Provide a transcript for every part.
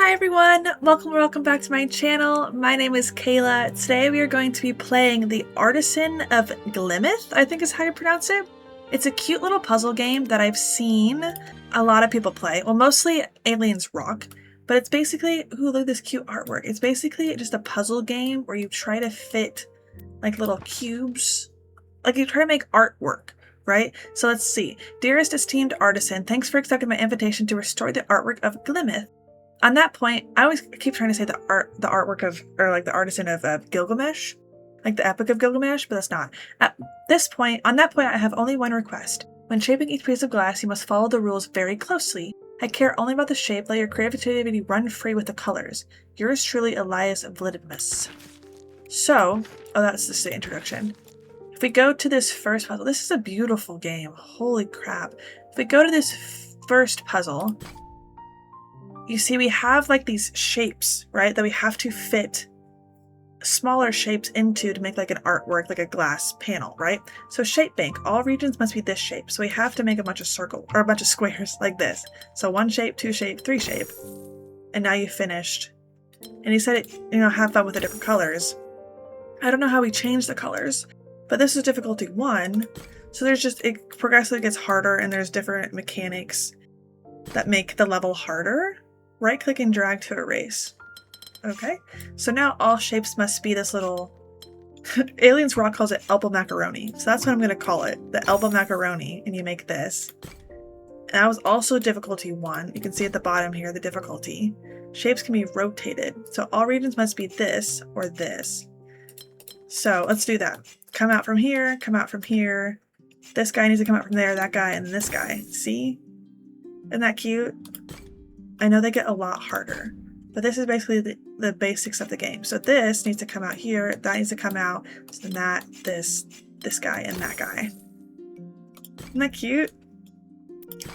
Hi everyone, welcome back to my channel. My name is Kayla. Today we are going to be playing the Artisan of Glimmith, I think is how you pronounce it. It's a cute little puzzle game that I've seen a lot of people play. Well, mostly Aliens Rock, but it's basically, ooh, look at this cute artwork. It's basically just a puzzle game where you try to fit like little cubes, like you try to make artwork. Right? So let's see. Dearest esteemed artisan, thanks for accepting my invitation to restore the artwork of Glimmith. On that point, I always keep trying to say the artwork of, or like the artisan of Gilgamesh, like the Epic of Gilgamesh, but that's not. On that point, I have only one request. When shaping each piece of glass, you must follow the rules very closely. I care only about the shape. Let your creativity run free with the colors. Yours truly, Elias Vlidmus. So, oh, that's just the introduction. If we go to this first puzzle, this is a beautiful game. Holy crap. If we go to this first puzzle, you see we have like these shapes, right, that we have to fit smaller shapes into to make like an artwork, like a glass panel, right? So shape bank, all regions must be this shape. So we have to make a bunch of circles or a bunch of squares like this. So 1 shape, 2 shape, 3 shape. And now you finished. And he said, have fun with the different colors. I don't know how we change the colors, but this is difficulty 1. So it progressively gets harder and there's different mechanics that make the level harder. Right click and drag to erase. Okay, so now all shapes must be this little, Aliens Rock calls it elbow macaroni. So that's what I'm gonna call it, the elbow macaroni, and you make this. And that was also difficulty 1. You can see at the bottom here, the difficulty. Shapes can be rotated. So all regions must be this or this. So let's do that. Come out from here, come out from here. This guy needs to come out from there, that guy, and this guy. See? Isn't that cute? I know they get a lot harder, but this is basically the basics of the game. So this needs to come out here, that needs to come out, so then that, this guy, and that guy. Isn't that cute?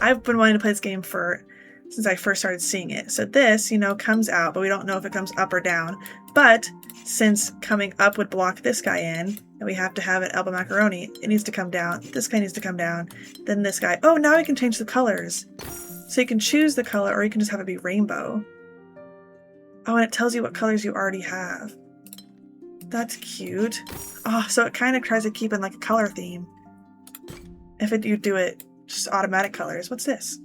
I've been wanting to play this game since I first started seeing it. So this, comes out, but we don't know if it comes up or down. But since coming up would block this guy in, and we have to have an elbow macaroni, it needs to come down. This guy needs to come down. Then this guy. Oh, now we can change the colors. So you can choose the color, or you can just have it be rainbow. Oh, and it tells you what colors you already have. That's cute. Oh, so it kind of tries to keep in like a color theme. You do it just automatic colors. What's this?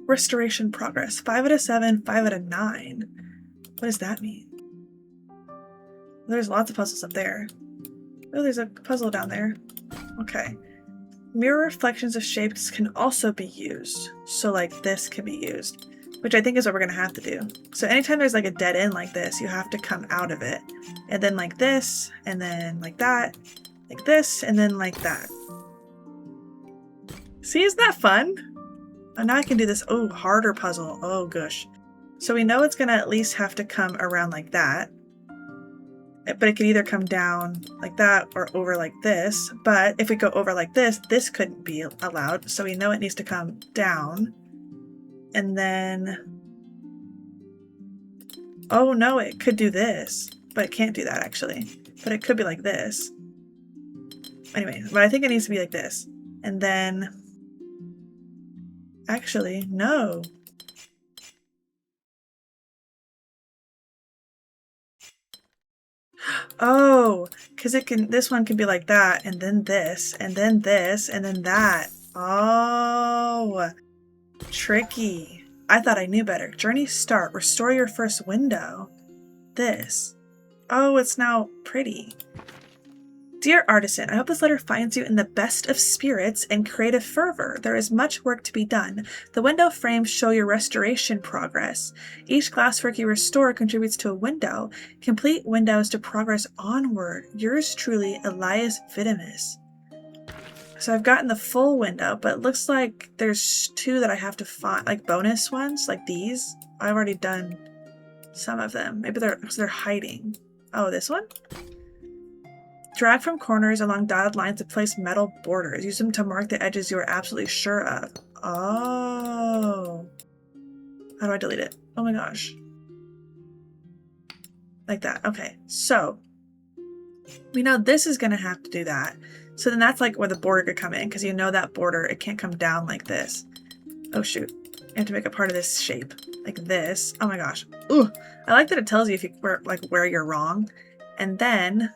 Restoration progress. 5 out of 7, 5 out of 9. What does that mean? There's lots of puzzles up there. Oh, there's a puzzle down there. Okay. Mirror reflections of shapes can also be used. So like this can be used, which I think is what we're going to have to do. So anytime there's like a dead end like this, you have to come out of it. And then like this, and then like that, like this, and then like that. See, isn't that fun? And now I can do this, harder puzzle. Oh gosh. So we know it's going to at least have to come around like that. But it could either come down like that or over like this. But if we go over like this, this couldn't be allowed. So we know it needs to come down. And then, oh no, it could do this. But it can't do that actually. But it could be like this. Anyway, but I think it needs to be like this. And then, actually, no. Oh, because this one can be like that, and then this, and then this, and then that. Oh, tricky. I thought I knew better. Journey start. Restore your first window. This. Oh, it's now pretty. Dear Artisan, I hope this letter finds you in the best of spirits and creative fervor. There is much work to be done. The window frames show your restoration progress. Each glasswork you restore contributes to a window. Complete windows to progress onward. Yours truly, Elias Vlidmus. So I've gotten the full window, but it looks like there's 2 that I have to find, like bonus ones, like these. I've already done some of them. Maybe they're hiding. Oh, this one? Drag from corners along dotted lines to place metal borders. Use them to mark the edges you are absolutely sure of. Oh. How do I delete it? Oh my gosh. Like that. Okay. So we know this is going to have to do that. So then that's like where the border could come in, because that border, it can't come down like this. Oh shoot. I have to make a part of this shape. like this. Oh my gosh. Ooh, I like that it tells you if you where you're wrong. And then,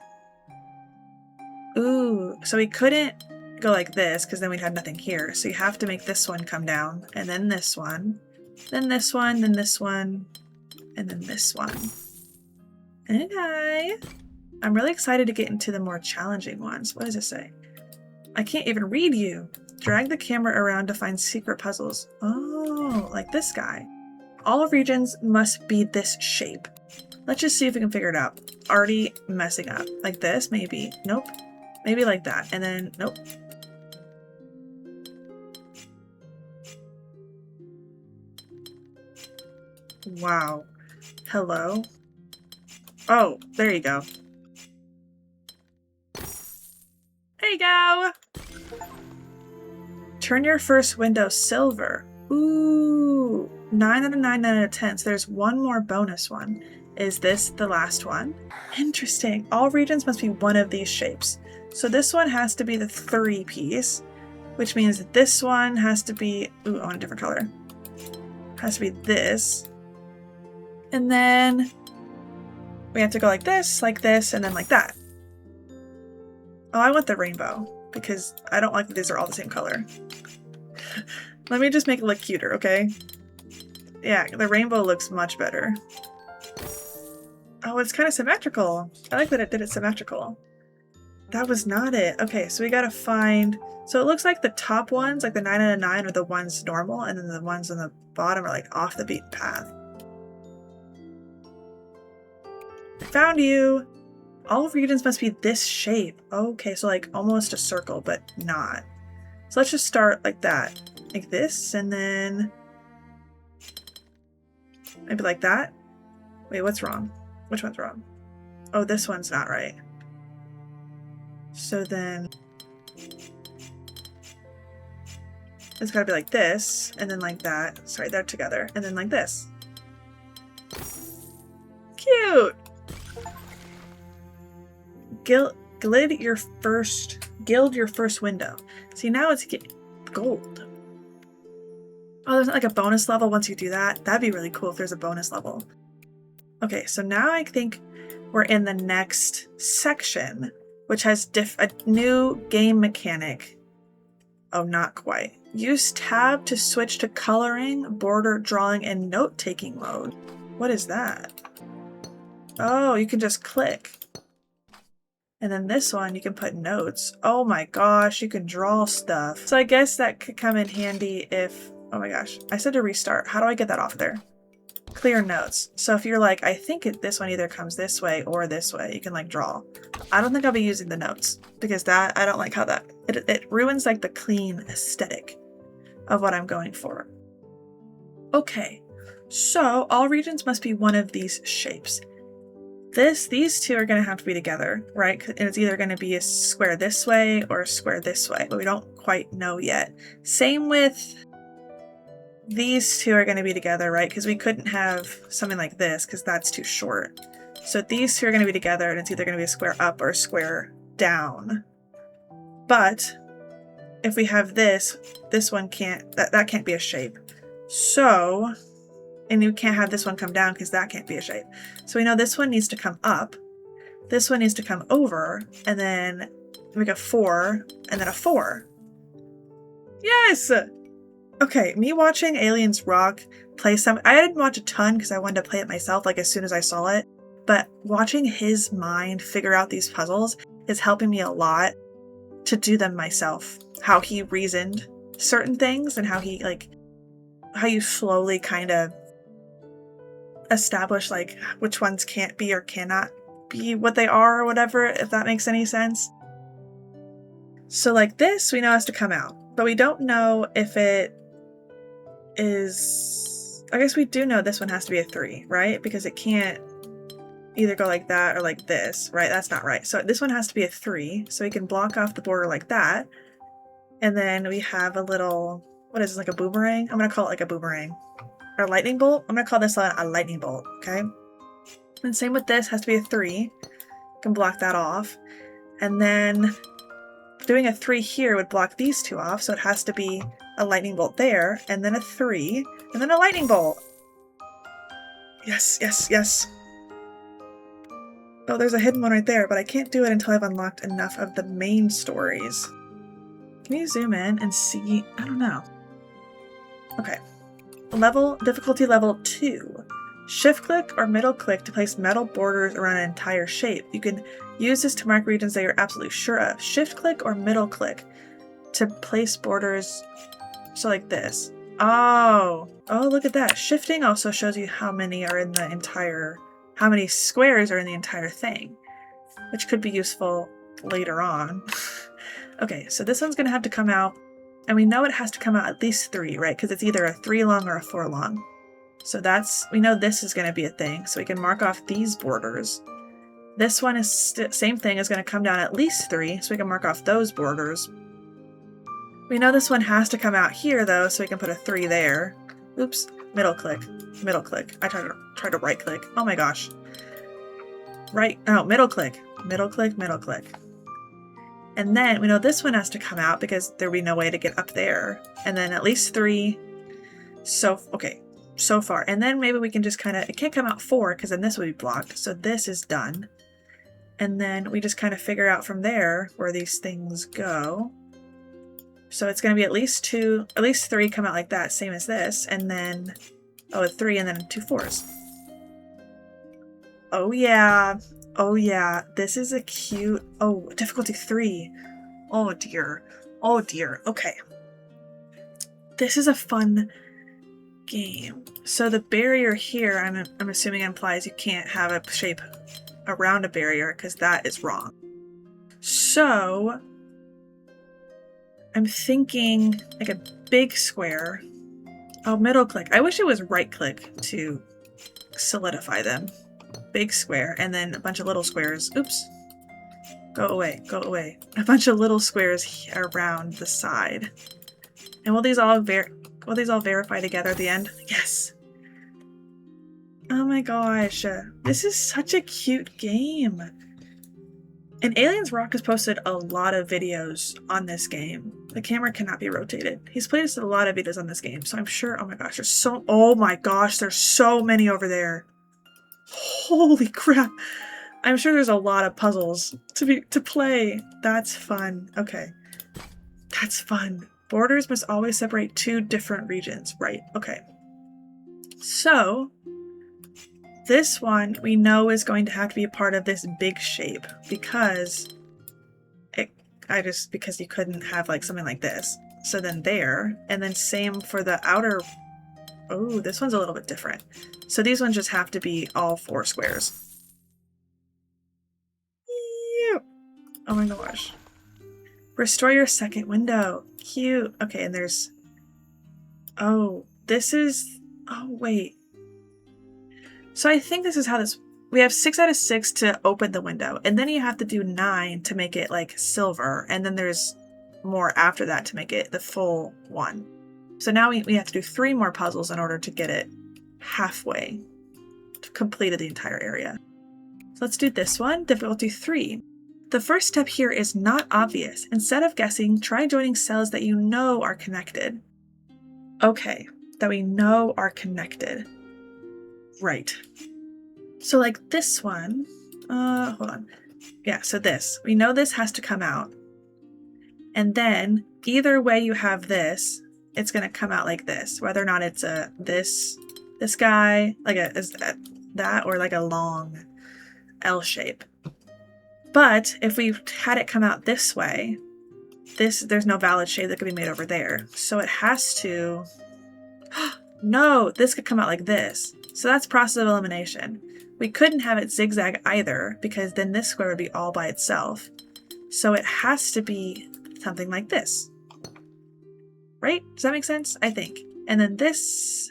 ooh, so we couldn't go like this because then we'd have nothing here. So you have to make this one come down, and then this one, then this one, then this one, and then this one. Okay. I'm really excited to get into the more challenging ones. What does it say? I can't even read you. Drag the camera around to find secret puzzles. Oh, like this guy. All regions must be this shape. Let's just see if we can figure it out. Already messing up. Like this, maybe. Nope. Maybe like that. And then, nope. Wow. Hello? Oh, there you go. There you go! Turn your first window silver. Ooh, 9 out of 9, 9 out of 10. So there's one more bonus one. Is this the last one? Interesting. All regions must be one of these shapes. So this one has to be the 3 piece, which means that this one has to be, ooh, I want a different color. Has to be this. And then we have to go like this, and then like that. Oh, I want the rainbow because I don't like that these are all the same color. Let me just make it look cuter, okay? Yeah, the rainbow looks much better. Oh, it's kind of symmetrical. I like that it did it symmetrical. That was not it. Okay, so we gotta find... So it looks like the top ones, like the 9 out of 9, are the ones normal, and then the ones on the bottom are like off the beaten path. I found you! All regions must be this shape. Okay, so like almost a circle, but not. So let's just start like that. Like this, and then... maybe like that? Wait, what's wrong? Which one's wrong? Oh, this one's not right. So then... it's gotta be like this, and then like that. Sorry, they're together. And then like this. Cute! Gild your first window. See, now it's gold. Oh, there's not like a bonus level once you do that. That'd be really cool if there's a bonus level. Okay, so now I think we're in the next section, which has a new game mechanic. Oh, not quite. Use tab to switch to coloring, border, drawing, and note-taking mode. What is that? Oh, you can just click. And then this one, you can put notes. Oh my gosh, you can draw stuff. So I guess that could come in handy if... oh my gosh, I said to restart. How do I get that off there? Clear notes. So if you're like, I think this one either comes this way or this way, you can like draw. I don't think I'll be using the notes because that, I don't like how that, it ruins like the clean aesthetic of what I'm going for. Okay, so all regions must be one of these shapes. These two are going to have to be together, right? And it's either going to be a square this way or a square this way, but we don't quite know yet. Same with these two are going to be together, right? Because we couldn't have something like this because that's too short. So these two are going to be together and it's either going to be a square up or a square down. But if we have this one can't, that can't be a shape. So, and you can't have this one come down because that can't be a shape. So we know this one needs to come up. This one needs to come over and then make a 4 and then a 4. Yes! Okay, me watching Aliens Rock play some... I didn't watch a ton because I wanted to play it myself like as soon as I saw it. But watching his mind figure out these puzzles is helping me a lot to do them myself. How he reasoned certain things and how he like... how you slowly kind of establish like which ones can't be or cannot be what they are or whatever, if that makes any sense. So like this we know has to come out, but we don't know if it is... I guess we do know this one has to be a 3, right? Because it can't either go like that or like this, right? That's not right. So this one has to be a 3, so we can block off the border like that. And then we have a little... what is this, like a boomerang? I'm gonna call it like a boomerang. Or a lightning bolt? I'm gonna call this a lightning bolt, okay? And same with this, has to be a 3. Can block that off. And then doing a 3 here would block these two off, so it has to be a lightning bolt there, and then a 3, and then a lightning bolt. Yes, yes, yes. Oh, there's a hidden one right there, but I can't do it until I've unlocked enough of the main stories. Can you zoom in and see? I don't know. Okay. Difficulty level 2. Shift click or middle click to place metal borders around an entire shape. You can use this to mark regions that you're absolutely sure of. Shift click or middle click to place borders. So like this. Oh, look at that. Shifting also shows you how many squares are in the entire thing, which could be useful later on. Okay, so this one's gonna have to come out, and we know it has to come out at least 3, right? Because it's either a 3 long or a 4 long. So we know this is gonna be a thing, so we can mark off these borders. This one is same thing, is gonna come down at least 3, so we can mark off those borders. We know this one has to come out here though, so we can put a 3 there. Oops, middle click. I tried to right click. Oh my gosh. Middle click. And then we know this one has to come out because there'd be no way to get up there. And then at least 3. Okay, so far. And then maybe we can just it can't come out 4 because then this would be blocked. So this is done. And then we just kind of figure out from there where these things go. So it's going to be at least 3 come out like that, same as this, and then, a 3 and then 2 4s. Oh yeah, this is a cute, difficulty 3. Oh dear, okay. This is a fun game. So the barrier here, I'm assuming implies you can't have a shape around a barrier, because that is wrong. So I'm thinking like a big square. Oh, middle click. I wish it was right click to solidify them. Big square, and then a bunch of little squares. Oops. Go away. A bunch of little squares around the side. And will these all verify together at the end? Yes. Oh my gosh. This is such a cute game. And Aliens Rock has posted a lot of videos on this game. The camera cannot be rotated. He's played a lot of videos on this game, so I'm sure, oh my gosh, there's so many over there. Holy crap. I'm sure there's a lot of puzzles to play. That's fun. Okay. That's fun. Borders must always separate 2 different regions. Right. Okay. So this one we know is going to have to be a part of this big shape because because you couldn't have like something like this. So then there, and then same for the outer. Oh, this one's a little bit different. So these ones just have to be all 4 squares. Yep. Oh my gosh. Restore your second window. Cute. Okay, and there's... Oh, this is... Oh, wait. So I think this is how this... We have 6 out of 6 to open the window, and then you have to do 9 to make it like silver, and then there's more after that to make it the full one. So now we have to do 3 more puzzles in order to get it halfway to completed the entire area. So let's do this one, difficulty 3. The first step here is not obvious. Instead of guessing, try joining cells that you know are connected. Okay, that we know are connected. Right. So like this one, hold on. Yeah, so this, we know this has to come out. And then either way you have this, it's going to come out like this, whether or not it's this guy, like that, or like a long L shape. But if we had it come out this way, there's no valid shape that could be made over there. So it has to, no, this could come out like this. So that's process of elimination. We couldn't have it zigzag either, because then this square would be all by itself. So it has to be something like this. Right? Does that make sense? I think. And then this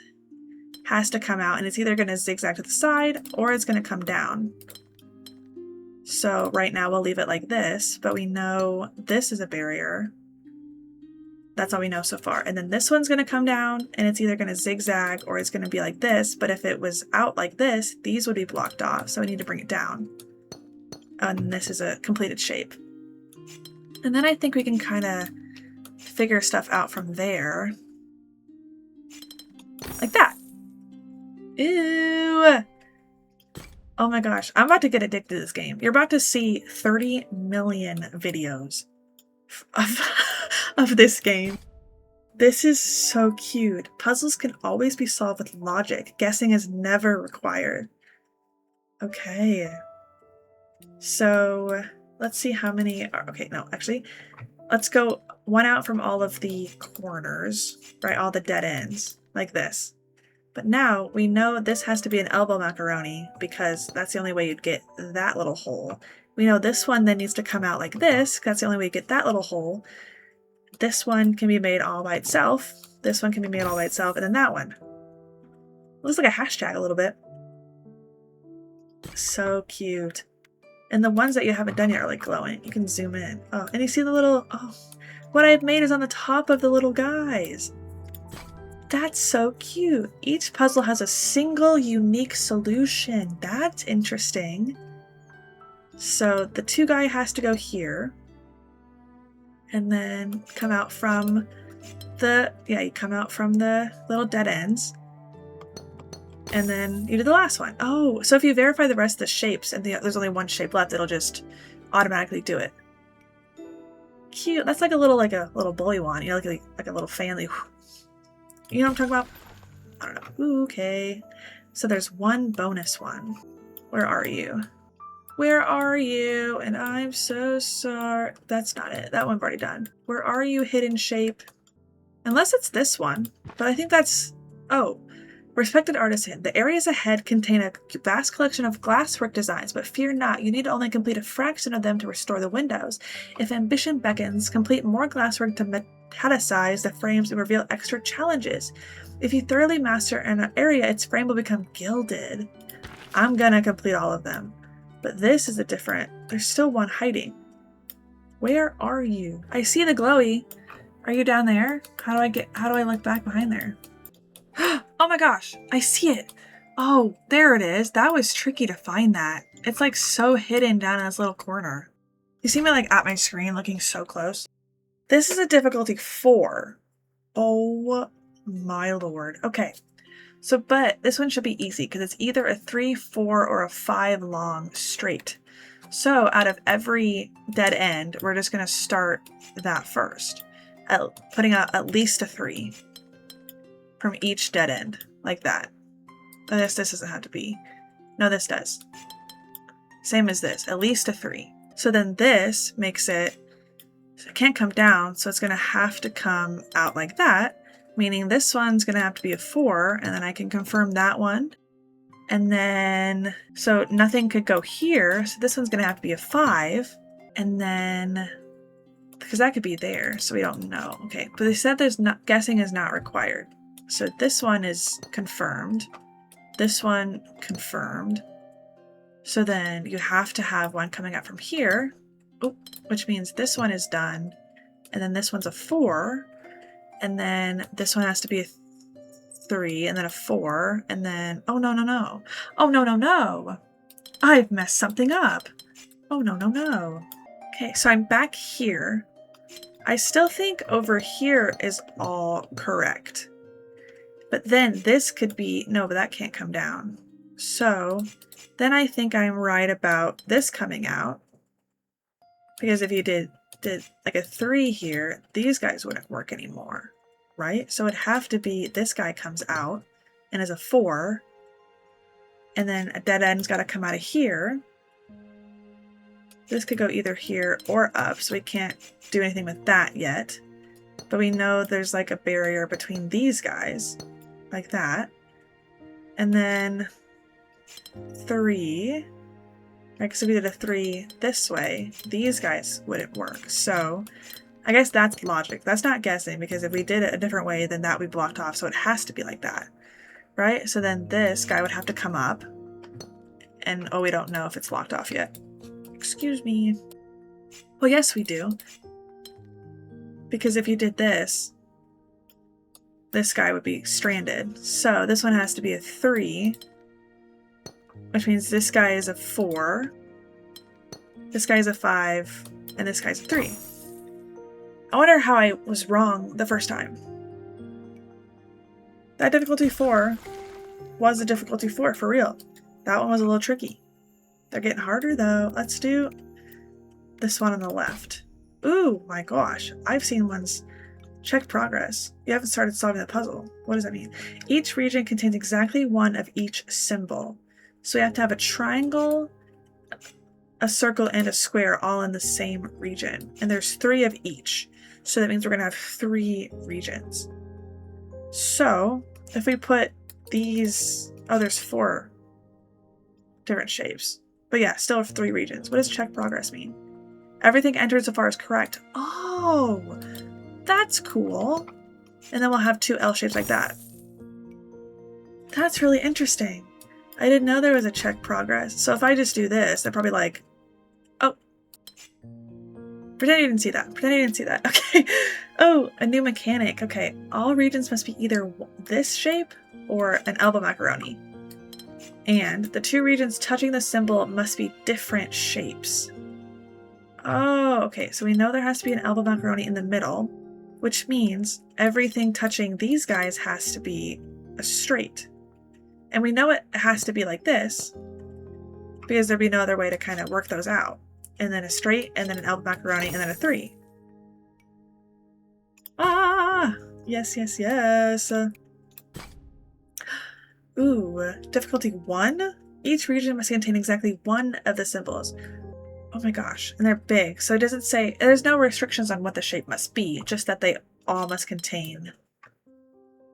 has to come out, and it's either going to zigzag to the side or it's going to come down. So right now we'll leave it like this, but we know this is a barrier. That's all we know so far. And then this one's going to come down, and it's either going to zigzag or it's going to be like this. But if it was out like this, these would be blocked off. So we need to bring it down. And this is a completed shape. And then I think we can kind of figure stuff out from there. Like that. Ew. No! Oh my gosh, I'm about to get addicted to this game. You're about to see 30 million videos of this game. This is so cute. Puzzles can always be solved with logic. Guessing is never required. Okay. So let's see how many are. Okay, no, actually, let's go one out from all of the corners, right? All the dead ends, like this. But now we know this has to be an elbow macaroni because that's the only way you'd get that little hole. We know this one then needs to come out like this. That's the only way you get that little hole. This one can be made all by itself. This one can be made all by itself. And then that one. Looks like a hashtag a little bit. So cute. And the ones that you haven't done yet are like glowing. You can zoom in. Oh, and you see the little, oh, what I've made is on the top of the little guys. That's so cute. Each puzzle has a single unique solution. That's interesting. So the 2 guy has to go here. And then come out from the, yeah, you come out from the little dead ends. And then you do the last one. Oh, so if you verify the rest of the shapes and there's only one shape left, it'll just automatically do it. Cute. That's like a little bully one. You know, like a little family. You know what I'm talking about? I don't know. Ooh, okay. So there's one bonus one. Where are you? Where are you? And I'm so sorry. That's not it. That one's already done. Where are you, hidden shape? Unless it's this one. But I think that's... Oh. Respected artisan, the areas ahead contain a vast collection of glasswork designs, but fear not, you need only complete a fraction of them to restore the windows. If ambition beckons, complete more glasswork to metallicize the frames and reveal extra challenges. If you thoroughly master an area, its frame will become gilded. I'm gonna complete all of them. But this is a different... There's still one hiding. Where are you? I see the glowy. Are you down there? How do I look back behind there? Oh my gosh, I see it. Oh, there it is. That was tricky to find that. It's like so hidden down in this little corner. You see me like at my screen looking so close? This is a difficulty 4. Oh my lord. Okay. So, but this one should be easy because it's either a 3, 4, or a 5 long straight. So out of every dead end, we're just going to start that first. Putting out at least a 3. From each dead end, like that. This doesn't have to be. No, this does. Same as this, at least a 3. So then this makes it, so it can't come down, so it's gonna have to come out like that, meaning this one's gonna have to be a 4, and then I can confirm that one. And then, so nothing could go here, so this one's gonna have to be a 5, and then, because that could be there, so we don't know. Okay, but they said there's not, guessing is not required. So this one is confirmed. This one confirmed. So then you have to have one coming up from here, which means this one is done. And then this one's a 4. And then this one has to be a 3 and then a 4. And then, oh no, no, no. Oh no, no, no. I've messed something up. Oh no, no, no. Okay, so I'm back here. I still think over here is all correct. But then this could be, no, but that can't come down. So then I think I'm right about this coming out. Because if you did like a 3 here, these guys wouldn't work anymore, right? So it'd have to be this guy comes out and is a 4. And then a dead end's got to come out of here. This could go either here or up, so we can't do anything with that yet. But we know there's like a barrier between these guys. Like that. And then 3. Right, because if we did a 3 this way, these guys wouldn't work. So I guess that's logic. That's not guessing, because if we did it a different way, then that would be blocked off. So it has to be like that. Right? So then this guy would have to come up. And oh, we don't know if it's locked off yet. Excuse me. Well, yes, we do. Because if you did this guy would be stranded. So this one has to be a 3, which means this guy is a 4, this guy's a 5, and this guy's a 3. I wonder how I was wrong the first time. That difficulty 4 was the difficulty 4 for real. That one was a little tricky. They're getting harder though. Let's do this one on the left. Ooh, my gosh. I've seen ones. Check progress. You haven't started solving the puzzle. What does that mean? Each region contains exactly one of each symbol. So we have to have a triangle, a circle, and a square all in the same region. And there's 3 of each. So that means we're going to have 3 regions. So if we put these, oh, there's 4 different shapes. But yeah, still have 3 regions. What does check progress mean? Everything entered so far is correct. Oh, that's cool. And then we'll have 2 L shapes like that. That's really interesting. I didn't know there was a check progress. So if I just do this, they're probably like, oh, pretend you didn't see that. Pretend you didn't see that. Okay. Oh, a new mechanic. Okay. All regions must be either this shape or an elbow macaroni. And the 2 regions touching the symbol must be different shapes. Oh, okay. So we know there has to be an elbow macaroni in the middle, which means everything touching these guys has to be a straight. And we know it has to be like this because there'd be no other way to kind of work those out. And then a straight, and then an elbow macaroni, and then a 3. Ah! Yes, yes, yes. Ooh, difficulty 1? Each region must contain exactly 1 of the symbols. Oh my gosh, and they're big. So it doesn't say, there's no restrictions on what the shape must be, just that they all must contain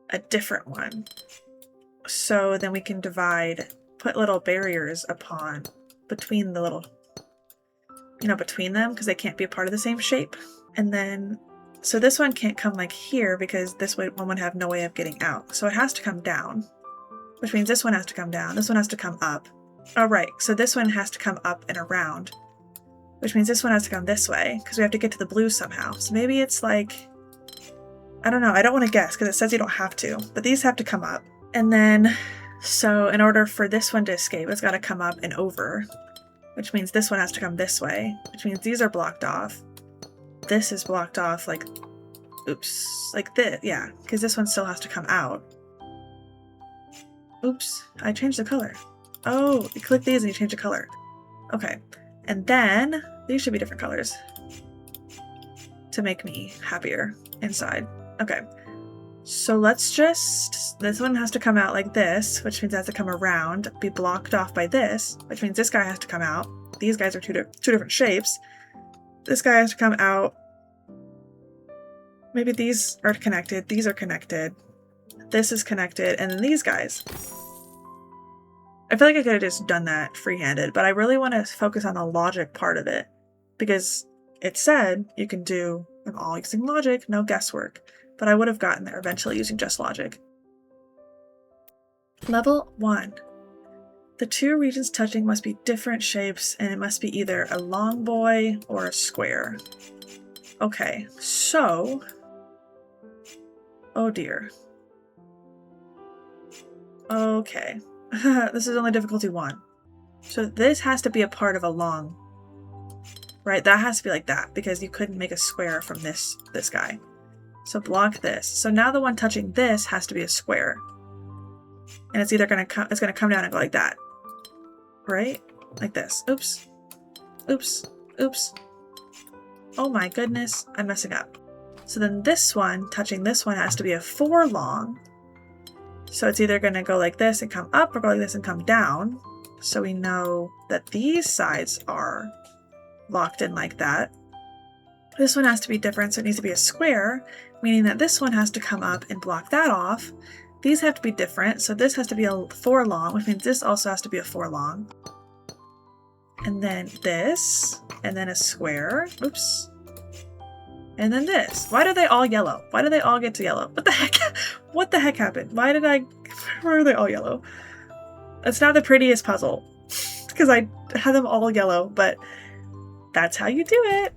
a different one. So then we can put little barriers between the little, between them, because they can't be a part of the same shape. And then, so this one can't come like here because this one would have no way of getting out. So it has to come down, which means this one has to come down. This one has to come up. Oh, right. So this one has to come up and around, which means this one has to come this way because we have to get to the blue somehow. So maybe it's like, I don't know. I don't want to guess because it says you don't have to, but these have to come up. And then, so in order for this one to escape, it's got to come up and over, which means this one has to come this way, which means these are blocked off. This is blocked off like, oops, like this. Yeah, because this one still has to come out. Oops, I changed the color. Oh, you click these and you change the color. Okay, and then these should be different colors to make me happier inside. Okay, so let's this one has to come out like this, which means it has to come around, be blocked off by this, which means this guy has to come out. These guys are two different shapes. This guy has to come out. Maybe these are connected. These are connected. This is connected. And then these guys. I feel like I could have just done that free-handed, but I really want to focus on the logic part of it because it said you can do them all using logic, no guesswork, but I would have gotten there eventually using just logic. Level 1. The 2 regions touching must be different shapes and it must be either a long boy or a square. Okay, so, oh dear. Okay. This is only difficulty 1. So this has to be a part of a long, right? That has to be like that because you couldn't make a square from this guy. So block this. So now the one touching this has to be a square. And it's either going to come down and go like that. Right? Like this. Oops. Oops. Oops. Oh my goodness. I'm messing up. So then this one touching this one has to be a 4 long. So it's either going to go like this and come up or go like this and come down. So we know that these sides are locked in like that. This one has to be different, so it needs to be a square, meaning that this one has to come up and block that off. These have to be different, so this has to be a 4 long, which means this also has to be a 4 long. And then this, and then a square. Oops. And then this. Why are they all yellow? Why do they all get to yellow? What the heck? What the heck happened? Why are they all yellow? It's not the prettiest puzzle because I had them all yellow, but that's how you do it.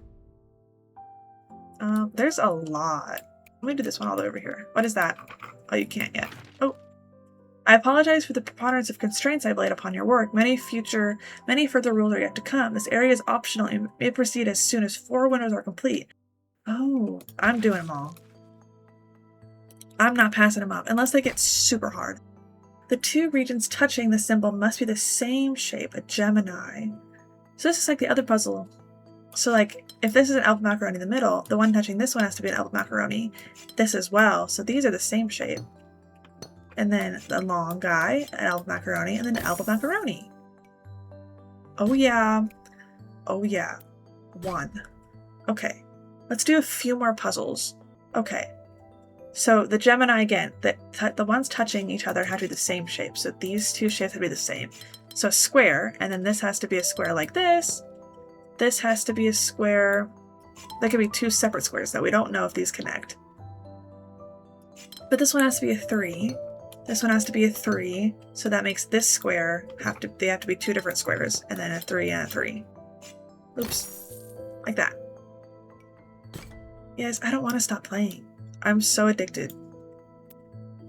There's a lot. Let me do this one all the way over here. What is that? Oh, you can't yet. Oh. I apologize for the preponderance of constraints I've laid upon your work. Many further rules are yet to come. This area is optional and may proceed as soon as 4 windows are complete. Oh, I'm doing them all. I'm not passing them up unless they get super hard. The two regions touching the symbol must be the same shape, a Gemini. So this is like the other puzzle. So like, if this is an apple macaroni in the middle, the one touching this one has to be an apple macaroni. This as well. So these are the same shape. And then the long guy, an apple macaroni, and then an apple macaroni. Oh yeah. Oh yeah. 1. Okay. Let's do a few more puzzles. Okay. So the Gemini again, the ones touching each other have to be the same shape. So these two shapes have to be the same. So a square, and then this has to be a square like this. This has to be a square. There could be two separate squares though. We don't know if these connect. But this one has to be a 3. This one has to be a 3. So that makes this square they have to be two different squares, and then a 3 and a 3. Oops. Like that. Yes, I don't want to stop playing. I'm so addicted.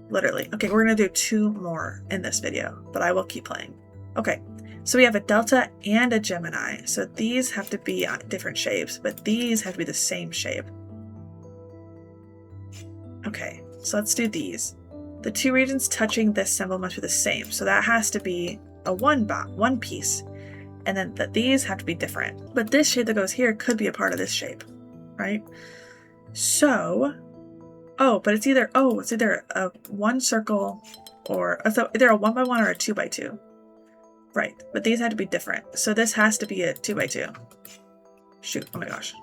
Literally. Okay, we're going to do 2 more in this video, but I will keep playing. Okay, so we have a Delta and a Gemini. So these have to be different shapes, but these have to be the same shape. Okay, so let's do these. The two regions touching this symbol must be the same. So that has to be a one piece. And then these have to be different. But this shape that goes here could be a part of this shape, right? So, but it's either a 1 circle or so either a 1x1 or a 2x2. Right, but these had to be different. So this has to be a 2x2. Shoot, oh my gosh.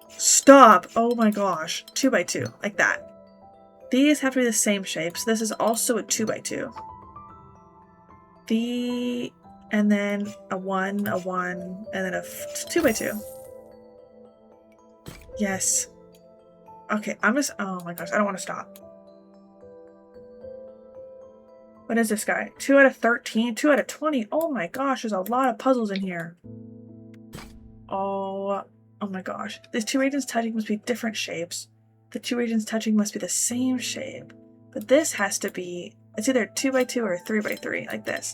Stop, oh my gosh. 2x2, like that. These have to be the same shape, so this is also a 2x2. And then a 1, and then a 2x2. Yes. Okay, oh my gosh, I don't want to stop. What is this guy? 2 out of 13, 2 out of 20. Oh my gosh, there's a lot of puzzles in here. Oh my gosh. These two regions touching must be different shapes. The two regions touching must be the same shape. But this has to be, it's either 2x2 or 3x3, like this.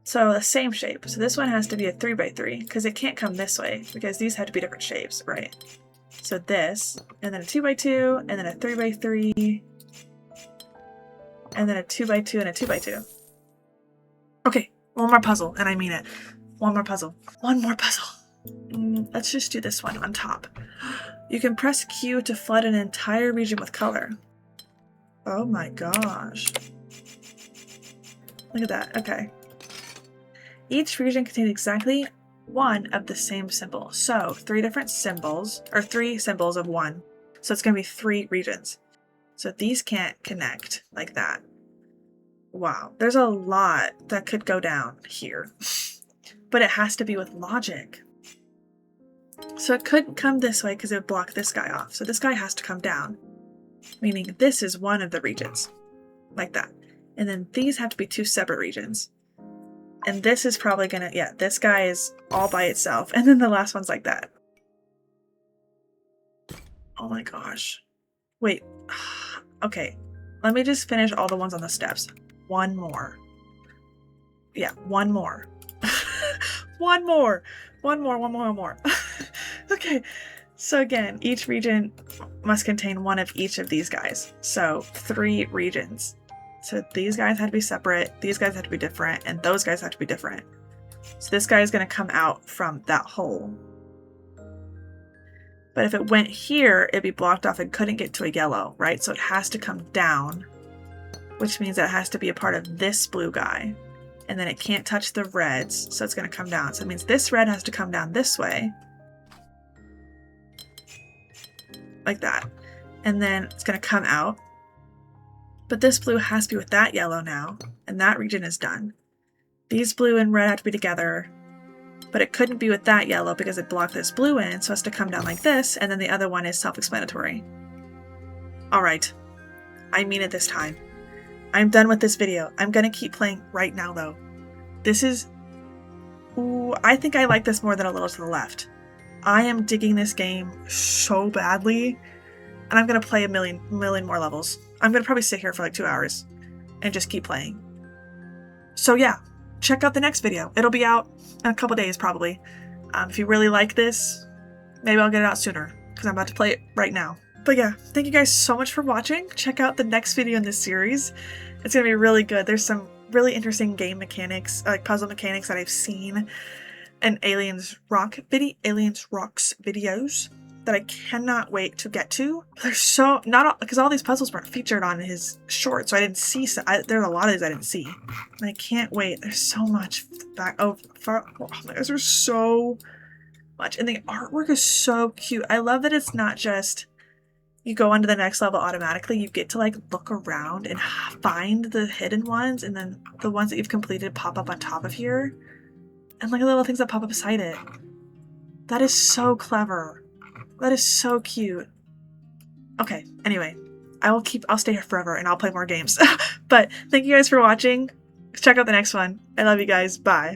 So the same shape. So this one has to be a 3x3, because it can't come this way, because these have to be different shapes, right? So this, and then a 2x2, and then a 3x3, and then a 2x2 and a 2x2. Okay, one more puzzle, and I mean it. One more puzzle. One more puzzle. Let's just do this one on top. You can press Q to flood an entire region with color. Oh my gosh. Look at that. Okay. Each region contains exactly 1 of the same symbol. So 3 different symbols, or 3 symbols of 1. So it's going to be 3 regions. So these can't connect like that. Wow, there's a lot that could go down here. But it has to be with logic. So it couldn't come this way because it would block this guy off. So this guy has to come down. Meaning this is one of the regions. Like that. And then these have to be 2 separate regions. And this is probably gonna, yeah, this guy is all by itself. And then the last one's like that. Oh my gosh. Wait. Okay. Let me just finish all the ones on the steps. 1 more. Yeah, 1 more. 1 more. 1 more. Okay. So again, each region must contain 1 of each of these guys. So 3 regions. So these guys had to be separate, these guys had to be different, and those guys had to be different. So this guy is going to come out from that hole. But if it went here, it'd be blocked off and couldn't get to a yellow, right? So it has to come down, which means that it has to be a part of this blue guy. And then it can't touch the reds, so it's going to come down. So it means this red has to come down this way. Like that. And then it's going to come out. But this blue has to be with that yellow now, and that region is done. These blue and red have to be together, but it couldn't be with that yellow because it blocked this blue in, so it has to come down like this, and then the other one is self-explanatory. Alright, I mean it this time. I'm done with this video. I'm gonna keep playing right now though. This is... Ooh, I think I like this more than A Little to the Left. I am digging this game so badly, and I'm gonna play a million more levels. I'm gonna probably sit here for like 2 hours and just keep playing. So yeah, check out the next video. It'll be out in a couple days probably. If you really like this, maybe I'll get it out sooner because I'm about to play it right now. But yeah, thank you guys so much for watching. Check out the next video in this series, It's gonna be really good. There's some really interesting game mechanics, like puzzle mechanics that I've seen in Aliens Rocks videos that I cannot wait to get to. There's so not because all these puzzles weren't featured on his short, so I didn't see. There's a lot of these I didn't see, and I can't wait. There's so much back. Oh my gosh, there's so much, and the artwork is so cute. I love that it's not just you go on to the next level automatically. You get to like look around and find the hidden ones, and then the ones that you've completed pop up on top of here, and like the little things that pop up beside it. That is so clever. That is so cute. Okay, anyway, I'll stay here forever and I'll play more games. But thank you guys for watching. Check out the next one. I love you guys. Bye.